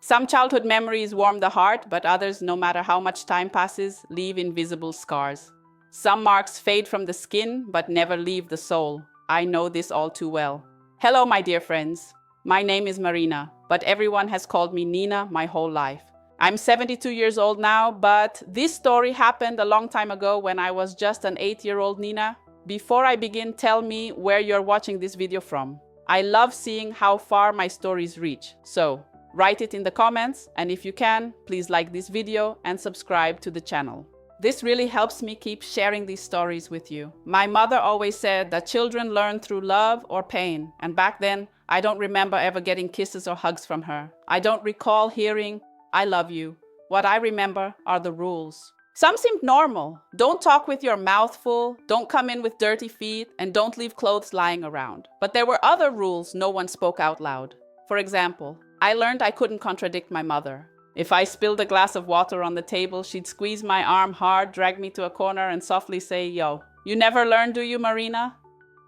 Some childhood memories warm the heart, but others, no matter how much time passes, leave invisible scars. Some marks fade from the skin, but never leave the soul. I know this all too well. Hello, my dear friends. My name is Marina, but everyone has called me Nina my whole life. I'm 72 years old now, but this story happened a long time ago when I was just an 8-year-old Nina. Before I begin, tell me where you're watching this video from. I love seeing how far my stories reach. So, write it in the comments, and if you can, please like this video and subscribe to the channel. This really helps me keep sharing these stories with you. My mother always said that children learn through love or pain, and back then, I don't remember ever getting kisses or hugs from her. I don't recall hearing, "I love you." What I remember are the rules. Some seemed normal. Don't talk with your mouth full, don't come in with dirty feet, and don't leave clothes lying around. But there were other rules no one spoke out loud. For example, I learned I couldn't contradict my mother. If I spilled a glass of water on the table, she'd squeeze my arm hard, drag me to a corner, and softly say, "Yo, you never learn, do you, Marina?"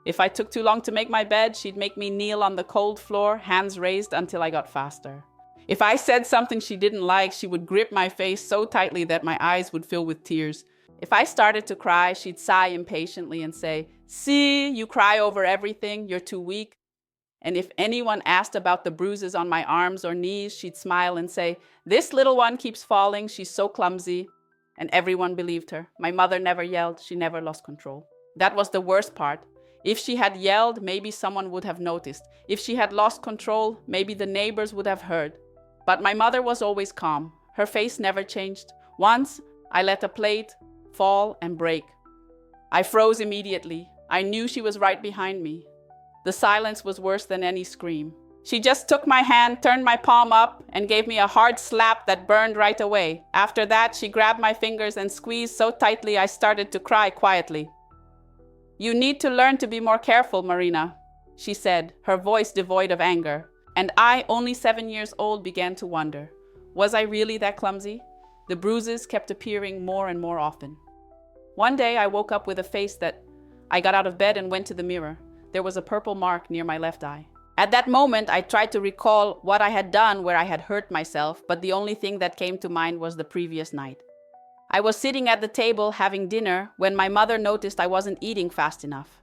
If I took too long to make my bed, she'd make me kneel on the cold floor, hands raised, until I got faster. If I said something she didn't like, she would grip my face so tightly that my eyes would fill with tears. If I started to cry, she'd sigh impatiently and say, "See, you cry over everything, you're too weak." And if anyone asked about the bruises on my arms or knees, she'd smile and say, "This little one keeps falling, she's so clumsy." And everyone believed her. My mother never yelled, she never lost control. That was the worst part. If she had yelled, maybe someone would have noticed. If she had lost control, maybe the neighbors would have heard. But my mother was always calm. Her face never changed. Once, I let a plate fall and break. I froze immediately. I knew she was right behind me. The silence was worse than any scream. She just took my hand, turned my palm up, and gave me a hard slap that burned right away. After that, she grabbed my fingers and squeezed so tightly I started to cry quietly. "You need to learn to be more careful, Marina," she said, her voice devoid of anger. And I, only 7 years old, began to wonder, was I really that clumsy? The bruises kept appearing more and more often. One day I woke up with a face that I got out of bed and went to the mirror. There was a purple mark near my left eye. At that moment, I tried to recall what I had done where I had hurt myself, but the only thing that came to mind was the previous night. I was sitting at the table having dinner when my mother noticed I wasn't eating fast enough.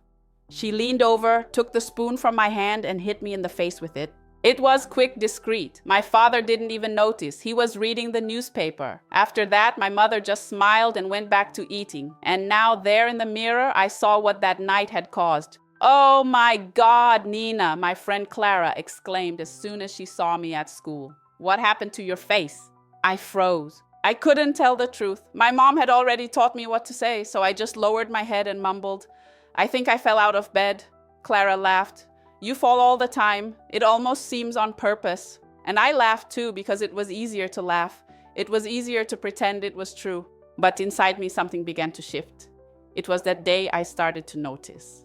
She leaned over, took the spoon from my hand, and hit me in the face with it. It was quick, discreet. My father didn't even notice. He was reading the newspaper. After that, my mother just smiled and went back to eating. And now there in the mirror, I saw what that night had caused. "Oh my God, Nina," my friend Clara exclaimed as soon as she saw me at school. "What happened to your face?" I froze. I couldn't tell the truth. My mom had already taught me what to say, so I just lowered my head and mumbled, "I think I fell out of bed." Clara laughed. "You fall all the time. It almost seems on purpose." And I laughed too because it was easier to laugh. It was easier to pretend it was true. But inside me something began to shift. It was that day I started to notice.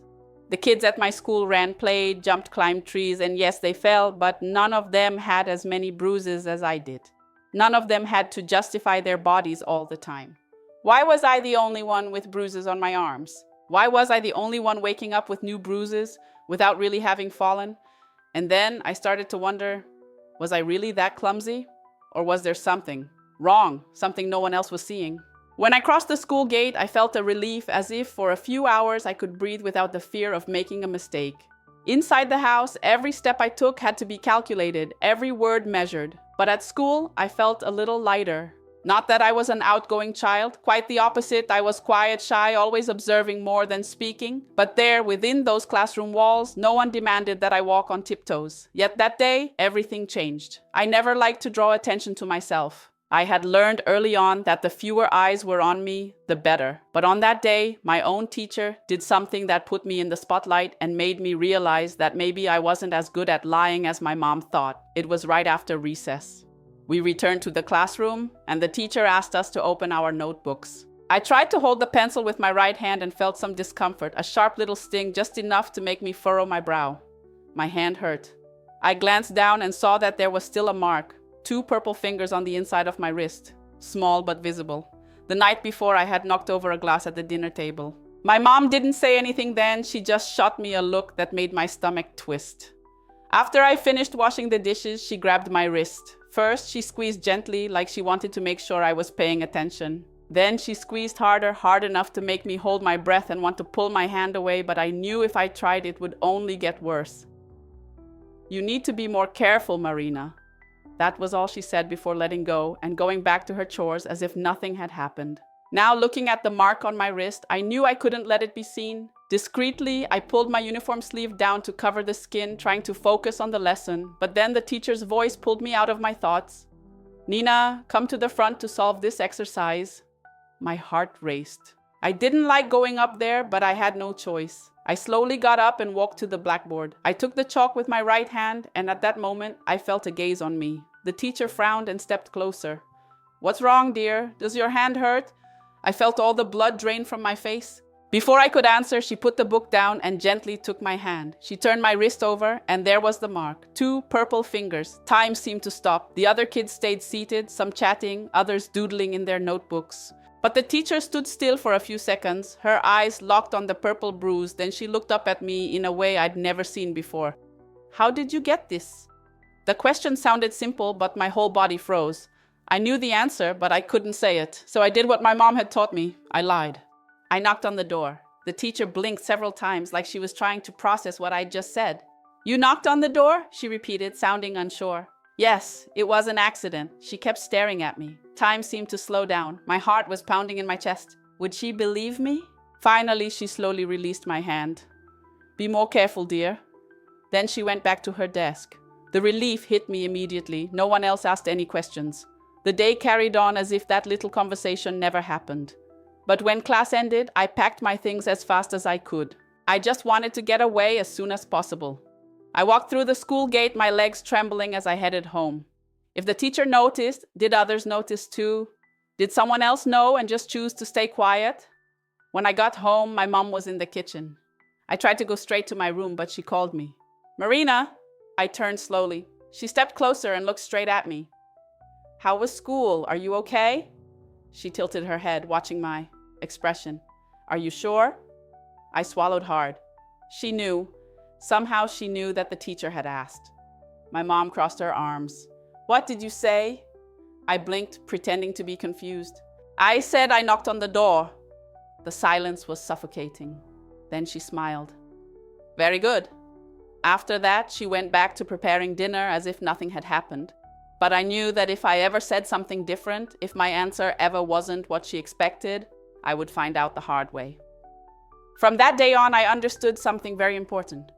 The kids at my school ran, played, jumped, climbed trees, and yes, they fell, but none of them had as many bruises as I did. None of them had to justify their bodies all the time. Why was I the only one with bruises on my arms? Why was I the only one waking up with new bruises without really having fallen? And then I started to wonder, was I really that clumsy? Or was there something wrong, something no one else was seeing? When I crossed the school gate, I felt a relief, as if for a few hours I could breathe without the fear of making a mistake. Inside the house, every step I took had to be calculated, every word measured. But at school, I felt a little lighter. Not that I was an outgoing child, quite the opposite. I was quiet, shy, always observing more than speaking. But there, within those classroom walls, no one demanded that I walk on tiptoes. Yet that day, everything changed. I never liked to draw attention to myself. I had learned early on that the fewer eyes were on me, the better. But on that day, my own teacher did something that put me in the spotlight and made me realize that maybe I wasn't as good at lying as my mom thought. It was right after recess. We returned to the classroom, and the teacher asked us to open our notebooks. I tried to hold the pencil with my right hand and felt some discomfort, a sharp little sting, just enough to make me furrow my brow. My hand hurt. I glanced down and saw that there was still a mark. 2 purple fingers on the inside of my wrist, small but visible. The night before, I had knocked over a glass at the dinner table. My mom didn't say anything then, she just shot me a look that made my stomach twist. After I finished washing the dishes, she grabbed my wrist. First, she squeezed gently, like she wanted to make sure I was paying attention. Then she squeezed harder, hard enough to make me hold my breath and want to pull my hand away, but I knew if I tried, it would only get worse. "You need to be more careful, Marina." That was all she said before letting go and going back to her chores as if nothing had happened. Now, looking at the mark on my wrist, I knew I couldn't let it be seen. Discreetly, I pulled my uniform sleeve down to cover the skin, trying to focus on the lesson, but then the teacher's voice pulled me out of my thoughts. "Nina, come to the front to solve this exercise." My heart raced. I didn't like going up there, but I had no choice. I slowly got up and walked to the blackboard. I took the chalk with my right hand, and at that moment, I felt a gaze on me. The teacher frowned and stepped closer. "What's wrong, dear? Does your hand hurt?" I felt all the blood drain from my face. Before I could answer, she put the book down and gently took my hand. She turned my wrist over, and there was the mark. 2 purple fingers. Time seemed to stop. The other kids stayed seated, some chatting, others doodling in their notebooks. But the teacher stood still for a few seconds, her eyes locked on the purple bruise. Then she looked up at me in a way I'd never seen before. "How did you get this?" The question sounded simple, but my whole body froze. I knew the answer, but I couldn't say it. So I did what my mom had taught me. I lied. I knocked on the door. The teacher blinked several times, like she was trying to process what I'd just said. "You knocked on the door?" she repeated, sounding unsure. "Yes, it was an accident." She kept staring at me. Time seemed to slow down. My heart was pounding in my chest. Would she believe me? Finally, she slowly released my hand. "Be more careful, dear." Then she went back to her desk. The relief hit me immediately. No one else asked any questions. The day carried on as if that little conversation never happened. But when class ended, I packed my things as fast as I could. I just wanted to get away as soon as possible. I walked through the school gate, my legs trembling as I headed home. If the teacher noticed, did others notice too? Did someone else know and just choose to stay quiet? When I got home, my mom was in the kitchen. I tried to go straight to my room, but she called me. "Marina!" I turned slowly. She stepped closer and looked straight at me. "How was school? Are you okay?" She tilted her head, watching my expression. "Are you sure?" I swallowed hard. She knew. Somehow she knew that the teacher had asked. My mom crossed her arms. "What did you say?" I blinked, pretending to be confused. "I said I knocked on the door." The silence was suffocating. Then she smiled. "Very good." After that, she went back to preparing dinner as if nothing had happened. But I knew that if I ever said something different, if my answer ever wasn't what she expected, I would find out the hard way. From that day on, I understood something very important.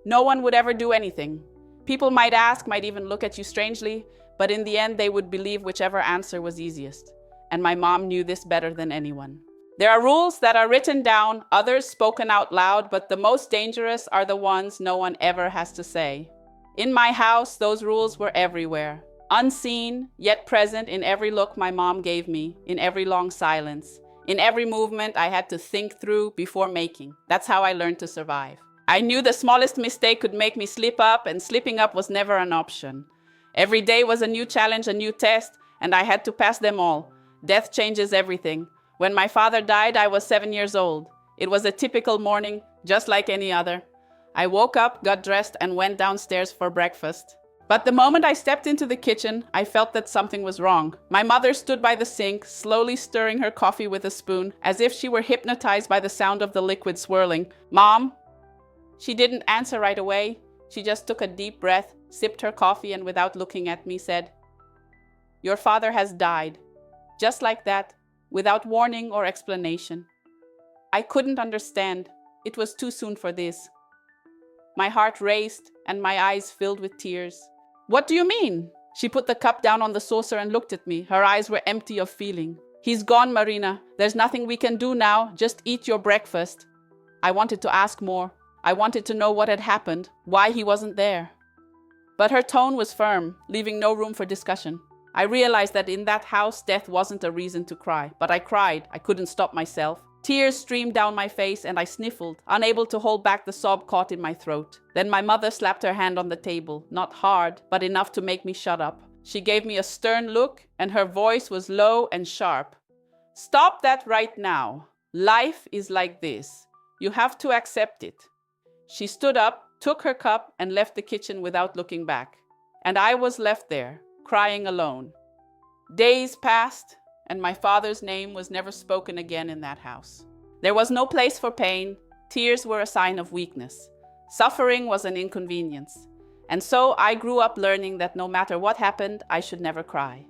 No one would ever do anything. People might ask, might even look at you strangely, but in the end, they would believe whichever answer was easiest. And my mom knew this better than anyone. There are rules that are written down, others spoken out loud, but the most dangerous are the ones no one ever has to say. In my house, those rules were everywhere. Unseen, yet present in every look my mom gave me, in every long silence, in every movement I had to think through before making. That's how I learned to survive. I knew the smallest mistake could make me slip up, and slipping up was never an option. Every day was a new challenge, a new test, and I had to pass them all. Death changes everything. When my father died, I was 7 years old. It was a typical morning, just like any other. I woke up, got dressed, and went downstairs for breakfast. But the moment I stepped into the kitchen, I felt that something was wrong. My mother stood by the sink, slowly stirring her coffee with a spoon, as if she were hypnotized by the sound of the liquid swirling. "Mom?" She didn't answer right away. She just took a deep breath, sipped her coffee, and without looking at me said, "Your father has died." Just like that, without warning or explanation. I couldn't understand. It was too soon for this. My heart raced and my eyes filled with tears. "What do you mean?" She put the cup down on the saucer and looked at me. Her eyes were empty of feeling. "He's gone, Marina. There's nothing we can do now. Just eat your breakfast." I wanted to ask more. I wanted to know what had happened, why he wasn't there. But her tone was firm, leaving no room for discussion. I realized that in that house, death wasn't a reason to cry. But I cried. I couldn't stop myself. Tears streamed down my face and I sniffled, unable to hold back the sob caught in my throat. Then my mother slapped her hand on the table, not hard, but enough to make me shut up. She gave me a stern look and her voice was low and sharp. "Stop that right now. Life is like this. You have to accept it." She stood up, took her cup, and left the kitchen without looking back. And I was left there, crying alone. Days passed, and my father's name was never spoken again in that house. There was no place for pain. Tears were a sign of weakness. Suffering was an inconvenience. And so I grew up learning that no matter what happened, I should never cry.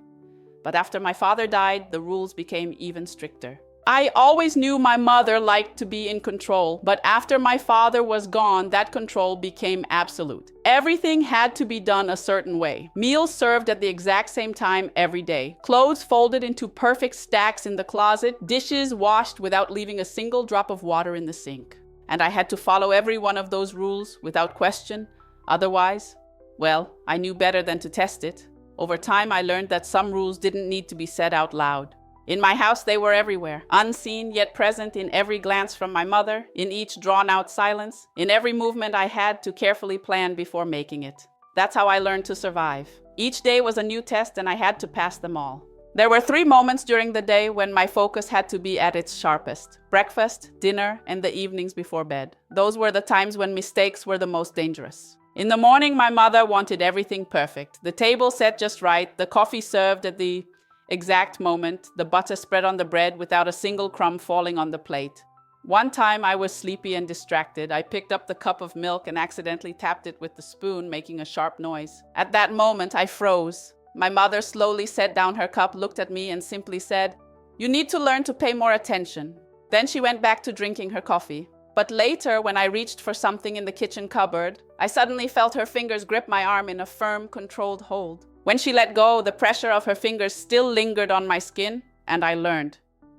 But after my father died, the rules became even stricter. I always knew my mother liked to be in control, but after my father was gone, that control became absolute. Everything had to be done a certain way. Meals served at the exact same time every day. Clothes folded into perfect stacks in the closet. Dishes washed without leaving a single drop of water in the sink. And I had to follow every one of those rules without question. Otherwise, well, I knew better than to test it. Over time, I learned that some rules didn't need to be said out loud. In my house, they were everywhere, unseen yet present in every glance from my mother, in each drawn-out silence, in every movement I had to carefully plan before making it. That's how I learned to survive. Each day was a new test, and I had to pass them all. There were 3 moments during the day when my focus had to be at its sharpest: breakfast, dinner, and the evenings before bed. Those were the times when mistakes were the most dangerous. In the morning, my mother wanted everything perfect. The table set just right, the coffee served at the exact moment, the butter spread on the bread without a single crumb falling on the plate. One time I was sleepy and distracted. I picked up the cup of milk and accidentally tapped it with the spoon, making a sharp noise. At that moment, I froze. My mother slowly set down her cup, looked at me, and simply said, "You need to learn to pay more attention." Then she went back to drinking her coffee. But later, when I reached for something in the kitchen cupboard, I suddenly felt her fingers grip my arm in a firm, controlled hold. When she let go, the pressure of her fingers still lingered on my skin, and I learned.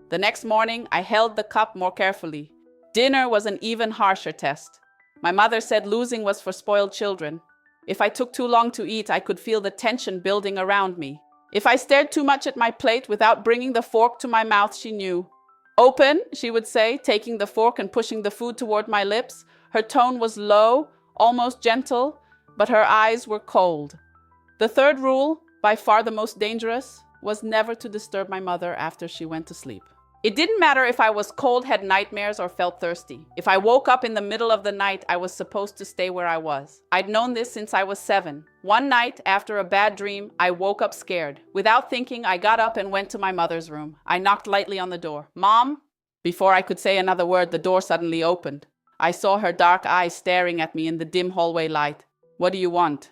The next morning, I held the cup more carefully. Dinner was an even harsher test. My mother said losing was for spoiled children. If I took too long to eat, I could feel the tension building around me. If I stared too much at my plate without bringing the fork to my mouth, she knew. "Open," she would say, taking the fork and pushing the food toward my lips. Her tone was low, almost gentle, but her eyes were cold. The third rule, by far the most dangerous, was never to disturb my mother after she went to sleep. It didn't matter if I was cold, had nightmares, or felt thirsty. If I woke up in the middle of the night, I was supposed to stay where I was. I'd known this since I was 7. One night, after a bad dream, I woke up scared. Without thinking, I got up and went to my mother's room. I knocked lightly on the door. "Mom?" Before I could say another word, the door suddenly opened. I saw her dark eyes staring at me in the dim hallway light. "What do you want?"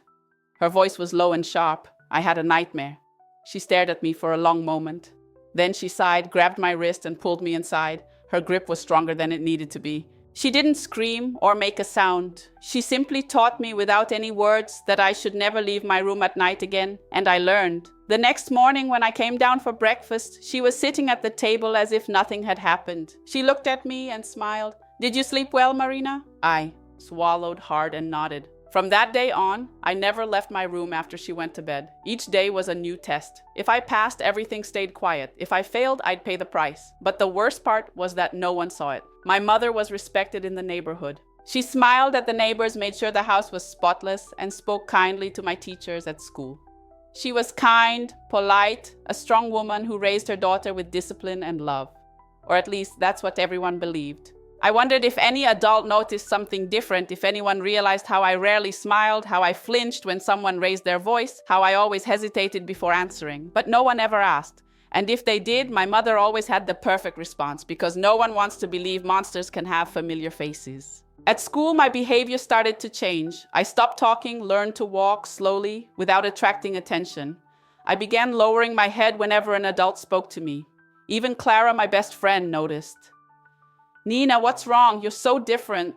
Her voice was low and sharp. I had a nightmare. She stared at me for a long moment. Then she sighed, grabbed my wrist, and pulled me inside. Her grip was stronger than it needed to be. She didn't scream or make a sound. She simply taught me without any words that I should never leave my room at night again, and I learned. The next morning when I came down for breakfast, she was sitting at the table as if nothing had happened. She looked at me and smiled. "Did you sleep well, Marina?" I swallowed hard and nodded. From that day on, I never left my room after she went to bed. Each day was a new test. If I passed, everything stayed quiet. If I failed, I'd pay the price. But the worst part was that no one saw it. My mother was respected in the neighborhood. She smiled at the neighbors, made sure the house was spotless, and spoke kindly to my teachers at school. She was kind, polite, a strong woman who raised her daughter with discipline and love. Or at least that's what everyone believed. I wondered if any adult noticed something different, if anyone realized how I rarely smiled, how I flinched when someone raised their voice, how I always hesitated before answering. But no one ever asked. And if they did, my mother always had the perfect response, because no one wants to believe monsters can have familiar faces. At school, my behavior started to change. I stopped talking, learned to walk slowly, without attracting attention. I began lowering my head whenever an adult spoke to me. Even Clara, my best friend, noticed. "Nina, what's wrong? You're so different."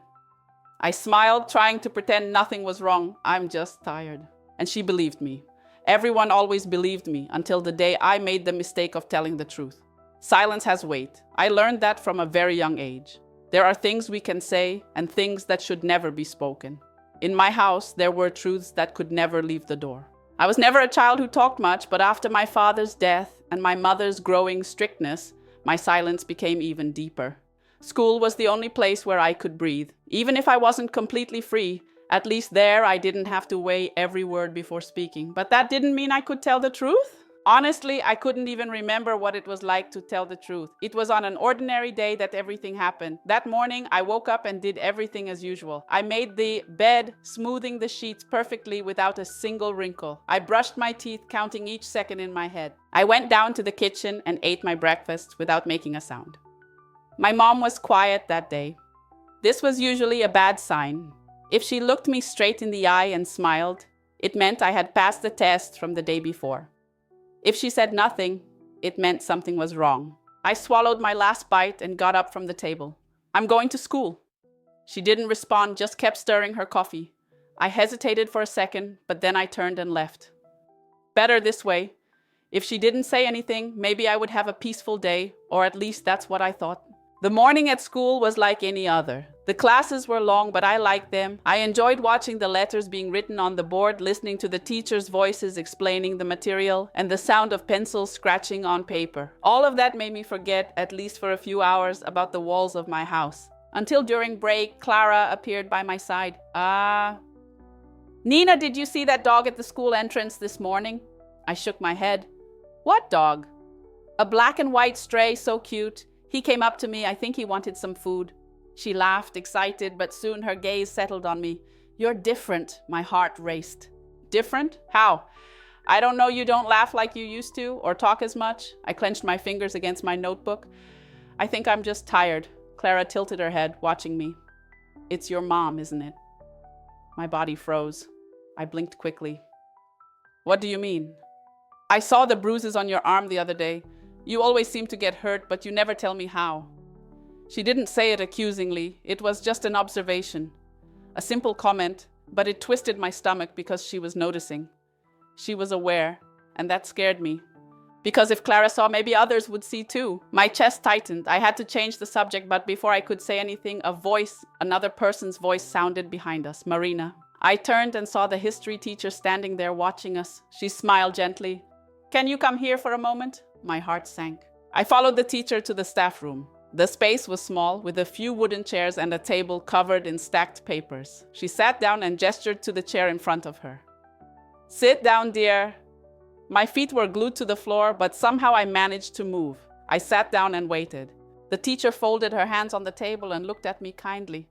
I smiled, trying to pretend nothing was wrong. "I'm just tired." And she believed me. Everyone always believed me until the day I made the mistake of telling the truth. Silence has weight. I learned that from a very young age. There are things we can say and things that should never be spoken. In my house, there were truths that could never leave the door. I was never a child who talked much, but after my father's death and my mother's growing strictness, my silence became even deeper. School was the only place where I could breathe. Even if I wasn't completely free, at least there I didn't have to weigh every word before speaking. But that didn't mean I could tell the truth. Honestly, I couldn't even remember what it was like to tell the truth. It was on an ordinary day that everything happened. That morning, I woke up and did everything as usual. I made the bed, smoothing the sheets perfectly without a single wrinkle. I brushed my teeth, counting each second in my head. I went down to the kitchen and ate my breakfast without making a sound. My mom was quiet that day. This was usually a bad sign. If she looked me straight in the eye and smiled, it meant I had passed the test from the day before. If she said nothing, it meant something was wrong. I swallowed my last bite and got up from the table. I'm going to school. She didn't respond, just kept stirring her coffee. I hesitated for a second, but then I turned and left. Better this way. If she didn't say anything, maybe I would have a peaceful day, or at least that's what I thought. The morning at school was like any other. The classes were long, but I liked them. I enjoyed watching the letters being written on the board, listening to the teachers' voices explaining the material, and the sound of pencils scratching on paper. All of that made me forget, at least for a few hours, about the walls of my house. Until during break, Clara appeared by my side. Nina, did you see that dog at the school entrance this morning? I shook my head. What dog? A black and white stray, so cute. He came up to me. I think he wanted some food. She laughed, excited, but soon her gaze settled on me. You're different. My heart raced. Different? How? I don't know, you don't laugh like you used to or talk as much. I clenched my fingers against my notebook. I think I'm just tired. Clara tilted her head, watching me. It's your mom, isn't it? My body froze. I blinked quickly. What do you mean? I saw the bruises on your arm the other day. You always seem to get hurt, but you never tell me how. She didn't say it accusingly. It was just an observation. A simple comment, but it twisted my stomach because she was noticing. She was aware, and that scared me. Because if Clara saw, maybe others would see too. My chest tightened. I had to change the subject, but before I could say anything, a voice, another person's voice, sounded behind us. Marina. I turned and saw the history teacher standing there watching us. She smiled gently. Can you come here for a moment? My heart sank. I followed the teacher to the staff room. The space was small, with a few wooden chairs and a table covered in stacked papers. She sat down and gestured to the chair in front of her. Sit down, dear. My feet were glued to the floor, but somehow I managed to move. I sat down and waited. The teacher folded her hands on the table and looked at me kindly.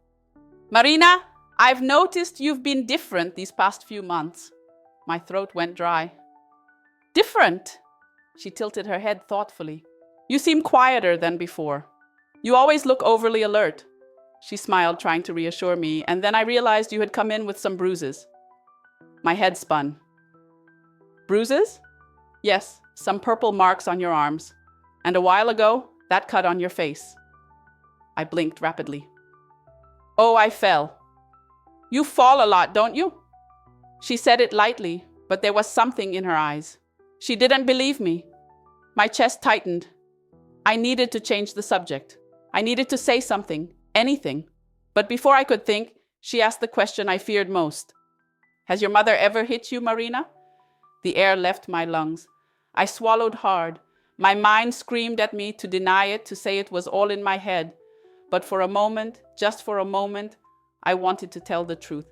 Marina, I've noticed you've been different these past few months. My throat went dry. Different? She tilted her head thoughtfully. You seem quieter than before. You always look overly alert. She smiled, trying to reassure me, and then I realized you had come in with some bruises. My head spun. Bruises? Yes, some purple marks on your arms. And a while ago, that cut on your face. I blinked rapidly. Oh, I fell. You fall a lot, don't you? She said it lightly, but there was something in her eyes. She didn't believe me. My chest tightened. I needed to change the subject. I needed to say something, anything. But before I could think, she asked the question I feared most. Has your mother ever hit you, Marina? The air left my lungs. I swallowed hard. My mind screamed at me to deny it, to say it was all in my head. But for a moment, just for a moment, I wanted to tell the truth.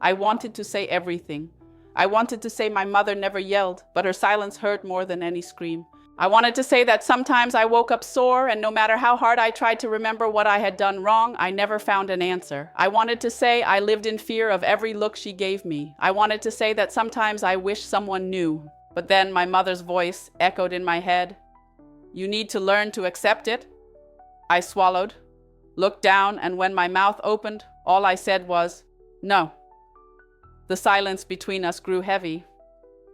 I wanted to say everything. I wanted to say my mother never yelled, but her silence hurt more than any scream. I wanted to say that sometimes I woke up sore, and no matter how hard I tried to remember what I had done wrong, I never found an answer. I wanted to say I lived in fear of every look she gave me. I wanted to say that sometimes I wish someone knew. But then my mother's voice echoed in my head. You need to learn to accept it. I swallowed, looked down, and when my mouth opened, all I said was, no. The silence between us grew heavy.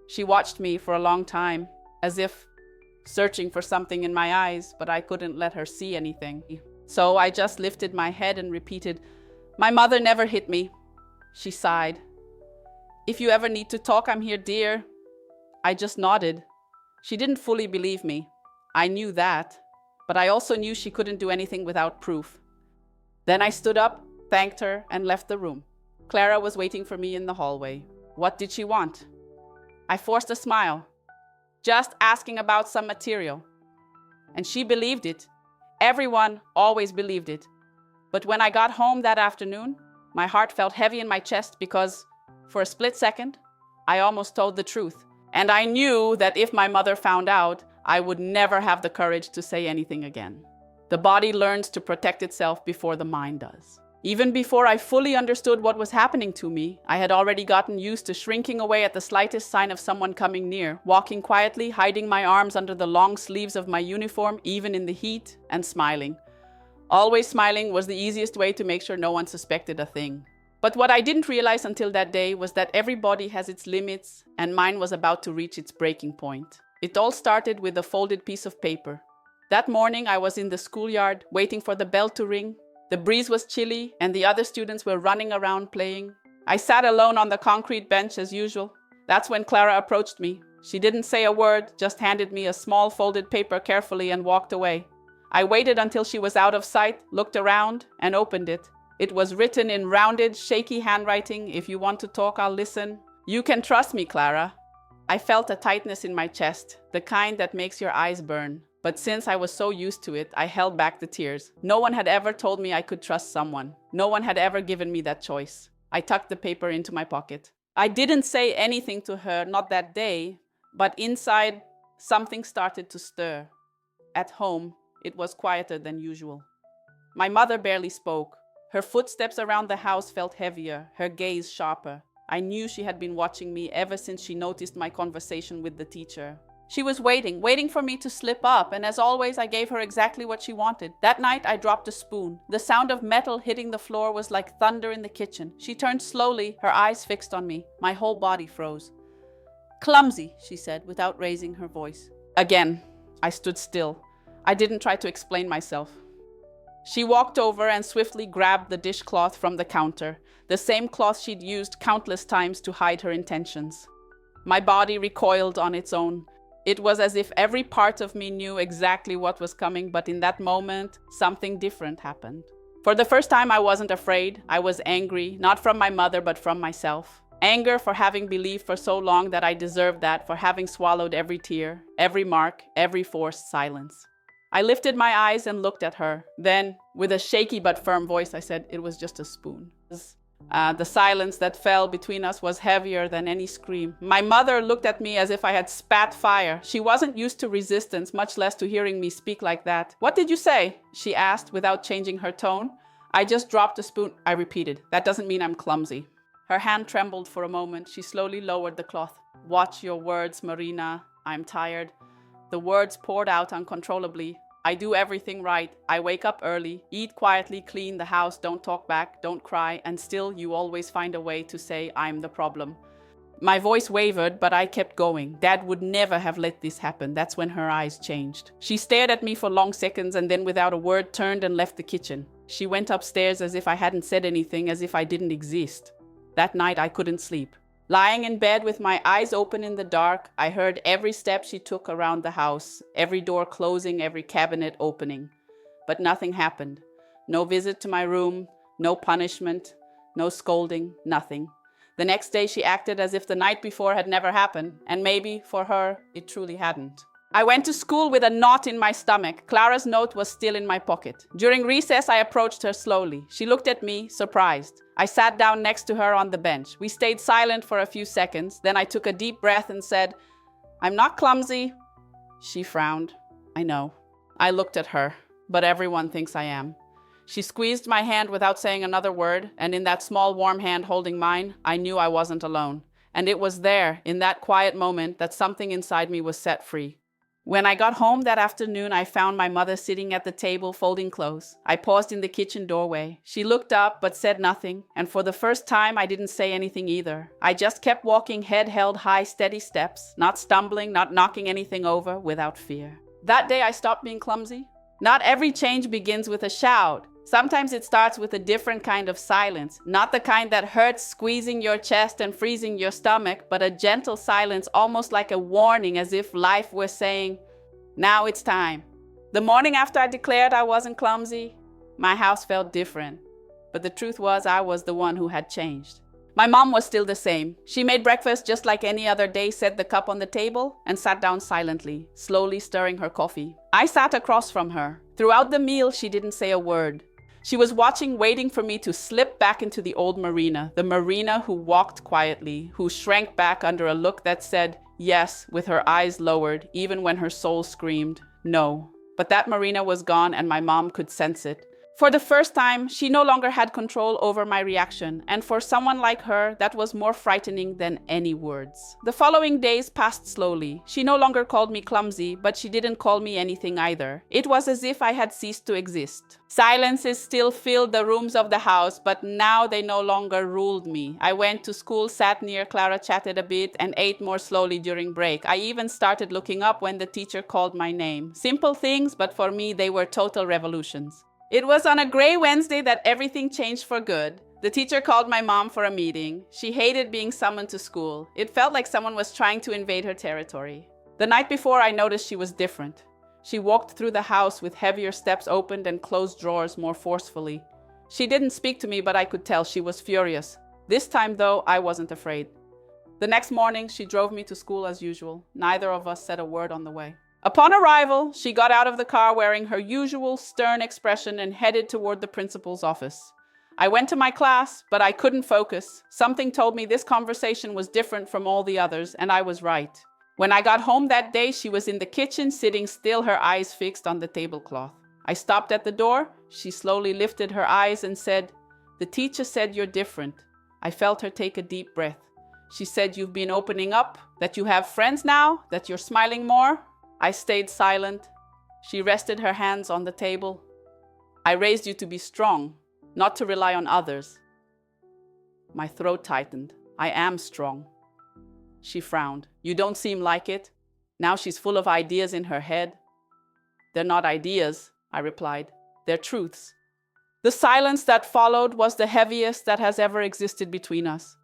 She watched me for a long time, as if searching for something in my eyes, but I couldn't let her see anything. So I just lifted my head and repeated, my mother never hit me. She sighed. If you ever need to talk, I'm here, dear. I just nodded. She didn't fully believe me. I knew that, but I also knew she couldn't do anything without proof. Then I stood up, thanked her, and left the room. Clara was waiting for me in the hallway. What did she want? I forced a smile. Just asking about some material. And she believed it. Everyone always believed it. But when I got home that afternoon, my heart felt heavy in my chest because, for a split second, I almost told the truth. And I knew that if my mother found out, I would never have the courage to say anything again. The body learns to protect itself before the mind does. Even before I fully understood what was happening to me, I had already gotten used to shrinking away at the slightest sign of someone coming near, walking quietly, hiding my arms under the long sleeves of my uniform, even in the heat, and smiling. Always smiling was the easiest way to make sure no one suspected a thing. But what I didn't realize until that day was that every body has its limits, and mine was about to reach its breaking point. It all started with a folded piece of paper. That morning, I was in the schoolyard, waiting for the bell to ring. The breeze was chilly, and the other students were running around playing. I sat alone on the concrete bench as usual. That's when Clara approached me. She didn't say a word, just handed me a small folded paper carefully and walked away. I waited until she was out of sight, looked around, and opened it. It was written in rounded, shaky handwriting. "If you want to talk, I'll listen. You can trust me, Clara." I felt a tightness in my chest, the kind that makes your eyes burn. But since I was so used to it, I held back the tears. No one had ever told me I could trust someone. No one had ever given me that choice. I tucked the paper into my pocket. I didn't say anything to her, not that day, but inside, something started to stir. At home, it was quieter than usual. My mother barely spoke. Her footsteps around the house felt heavier, her gaze sharper. I knew she had been watching me ever since she noticed my conversation with the teacher. She was waiting for me to slip up, and as always, I gave her exactly what she wanted. That night, I dropped a spoon. The sound of metal hitting the floor was like thunder in the kitchen. She turned slowly, her eyes fixed on me. My whole body froze. "Clumsy," she said, without raising her voice. Again, I stood still. I didn't try to explain myself. She walked over and swiftly grabbed the dishcloth from the counter, the same cloth she'd used countless times to hide her intentions. My body recoiled on its own. It was as if every part of me knew exactly what was coming, but in that moment, something different happened. For the first time, I wasn't afraid. I was angry, not from my mother, but from myself. Anger for having believed for so long that I deserved that, for having swallowed every tear, every mark, every forced silence. I lifted my eyes and looked at her. Then, with a shaky but firm voice, I said, "It was just a spoon." The silence that fell between us was heavier than any scream. My mother looked at me as if I had spat fire. She wasn't used to resistance, much less to hearing me speak like that. "What did you say?" she asked without changing her tone. "I just dropped a spoon," I repeated. "That doesn't mean I'm clumsy." Her hand trembled for a moment. She slowly lowered the cloth. "Watch your words, Marina. I'm tired." The words poured out uncontrollably. "I do everything right. I wake up early, eat quietly, clean the house, don't talk back, don't cry, and still you always find a way to say I'm the problem." My voice wavered, but I kept going. Dad would never have let this happen. That's when her eyes changed. She stared at me for long seconds and then without a word turned and left the kitchen. She went upstairs as if I hadn't said anything, as if I didn't exist. That night I couldn't sleep. Lying in bed with my eyes open in the dark, I heard every step she took around the house, every door closing, every cabinet opening. But nothing happened. No visit to my room, no punishment, no scolding, nothing. The next day she acted as if the night before had never happened, and maybe, for her, it truly hadn't. I went to school with a knot in my stomach. Clara's note was still in my pocket. During recess, I approached her slowly. She looked at me, surprised. I sat down next to her on the bench. We stayed silent for a few seconds. Then I took a deep breath and said, "I'm not clumsy." She frowned. "I know." I looked at her, but everyone thinks I am. She squeezed my hand without saying another word, and in that small warm hand holding mine, I knew I wasn't alone. And it was there, in that quiet moment, that something inside me was set free. When I got home that afternoon, I found my mother sitting at the table folding clothes. I paused in the kitchen doorway. She looked up but said nothing, and for the first time I didn't say anything either. I just kept walking, head held high, steady steps, not stumbling, not knocking anything over, without fear. That day I stopped being clumsy. Not every change begins with a shout. Sometimes it starts with a different kind of silence, not the kind that hurts, squeezing your chest and freezing your stomach, but a gentle silence, almost like a warning, as if life were saying, "Now it's time." The morning after I declared I wasn't clumsy, my house felt different. But the truth was, I was the one who had changed. My mom was still the same. She made breakfast just like any other day, set the cup on the table, and sat down silently, slowly stirring her coffee. I sat across from her. Throughout the meal, she didn't say a word. She was watching, waiting for me to slip back into the old Marina, the Marina who walked quietly, who shrank back under a look that said, Yes, with her eyes lowered, even when her soul screamed, no. But that Marina was gone and my mom could sense it. For the first time, she no longer had control over my reaction, and for someone like her, that was more frightening than any words. The following days passed slowly. She no longer called me clumsy, but she didn't call me anything either. It was as if I had ceased to exist. Silences still filled the rooms of the house, but now they no longer ruled me. I went to school, sat near Clara, chatted a bit, and ate more slowly during break. I even started looking up when the teacher called my name. Simple things, but for me, they were total revolutions. It was on a gray Wednesday that everything changed for good. The teacher called my mom for a meeting. She hated being summoned to school. It felt like someone was trying to invade her territory. The night before, I noticed she was different. She walked through the house with heavier steps opened and closed drawers more forcefully. She didn't speak to me, but I could tell she was furious. This time, though, I wasn't afraid. The next morning, she drove me to school as usual. Neither of us said a word on the way. Upon arrival, she got out of the car wearing her usual stern expression and headed toward the principal's office. I went to my class, but I couldn't focus. Something told me this conversation was different from all the others, and I was right. When I got home that day, she was in the kitchen, sitting still, her eyes fixed on the tablecloth. I stopped at the door. She slowly lifted her eyes and said, "The teacher said you're different." I felt her take a deep breath. She said, "You've been opening up, that you have friends now, that you're smiling more." I stayed silent. She rested her hands on the table. "I raised you to be strong, not to rely on others." My throat tightened. "I am strong." She frowned. "You don't seem like it." Now she's full of ideas in her head. "They're not ideas," I replied. "They're truths." The silence that followed was the heaviest that has ever existed between us.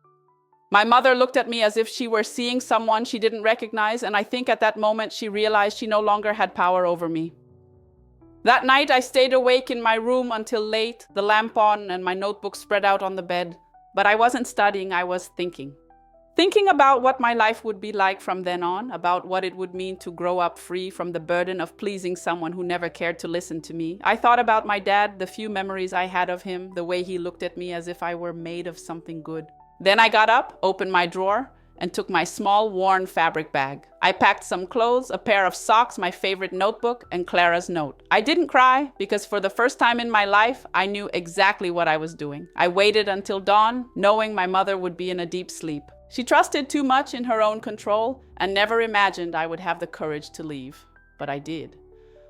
My mother looked at me as if she were seeing someone she didn't recognize, and I think at that moment she realized she no longer had power over me. That night I stayed awake in my room until late, the lamp on and my notebook spread out on the bed. But I wasn't studying, I was thinking. Thinking about what my life would be like from then on, about what it would mean to grow up free from the burden of pleasing someone who never cared to listen to me. I thought about my dad, the few memories I had of him, the way he looked at me as if I were made of something good. Then I got up, opened my drawer, and took my small, worn fabric bag. I packed some clothes, a pair of socks, my favorite notebook, and Clara's note. I didn't cry because for the first time in my life, I knew exactly what I was doing. I waited until dawn, knowing my mother would be in a deep sleep. She trusted too much in her own control and never imagined I would have the courage to leave. But I did.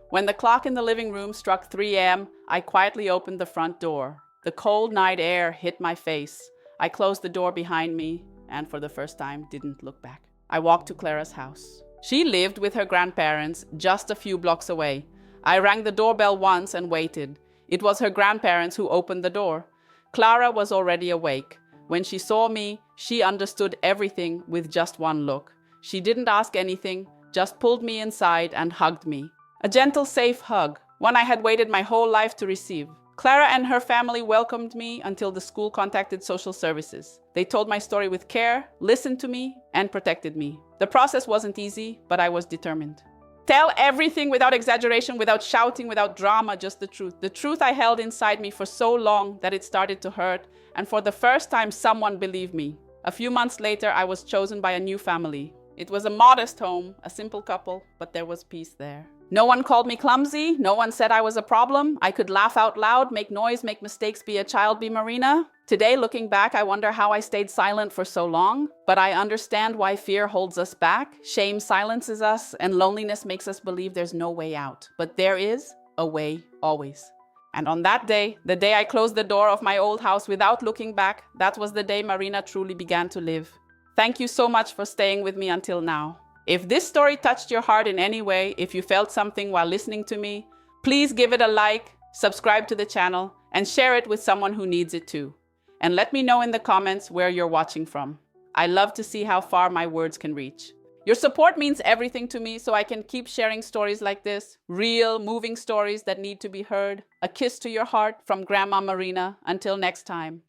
When the clock in the living room struck 3 a.m., I quietly opened the front door. The cold night air hit my face. I closed the door behind me and for the first time didn't look back. I walked to Clara's house. She lived with her grandparents just a few blocks away. I rang the doorbell once and waited. It was her grandparents who opened the door. Clara was already awake. When she saw me, she understood everything with just one look. She didn't ask anything, just pulled me inside and hugged me. A gentle, safe hug, one I had waited my whole life to receive. Clara and her family welcomed me until the school contacted social services. They told my story with care, listened to me, and protected me. The process wasn't easy, but I was determined. Tell everything without exaggeration, without shouting, without drama, just the truth. The truth I held inside me for so long that it started to hurt, and for the first time someone believed me. A few months later, I was chosen by a new family. It was a modest home, a simple couple, but there was peace there. No one called me clumsy. No one said I was a problem. I could laugh out loud, make noise, make mistakes, be a child, be Marina. Today, looking back, I wonder how I stayed silent for so long. But I understand why fear holds us back. Shame silences us, and loneliness makes us believe there's no way out. But there is a way always. And on that day, the day I closed the door of my old house without looking back, that was the day Marina truly began to live. Thank you so much for staying with me until now. If this story touched your heart in any way, if you felt something while listening to me, please give it a like, subscribe to the channel, and share it with someone who needs it too. And let me know in the comments where you're watching from. I love to see how far my words can reach. Your support means everything to me, so I can keep sharing stories like this, real, moving stories that need to be heard. A kiss to your heart from Grandma Marina. Until next time.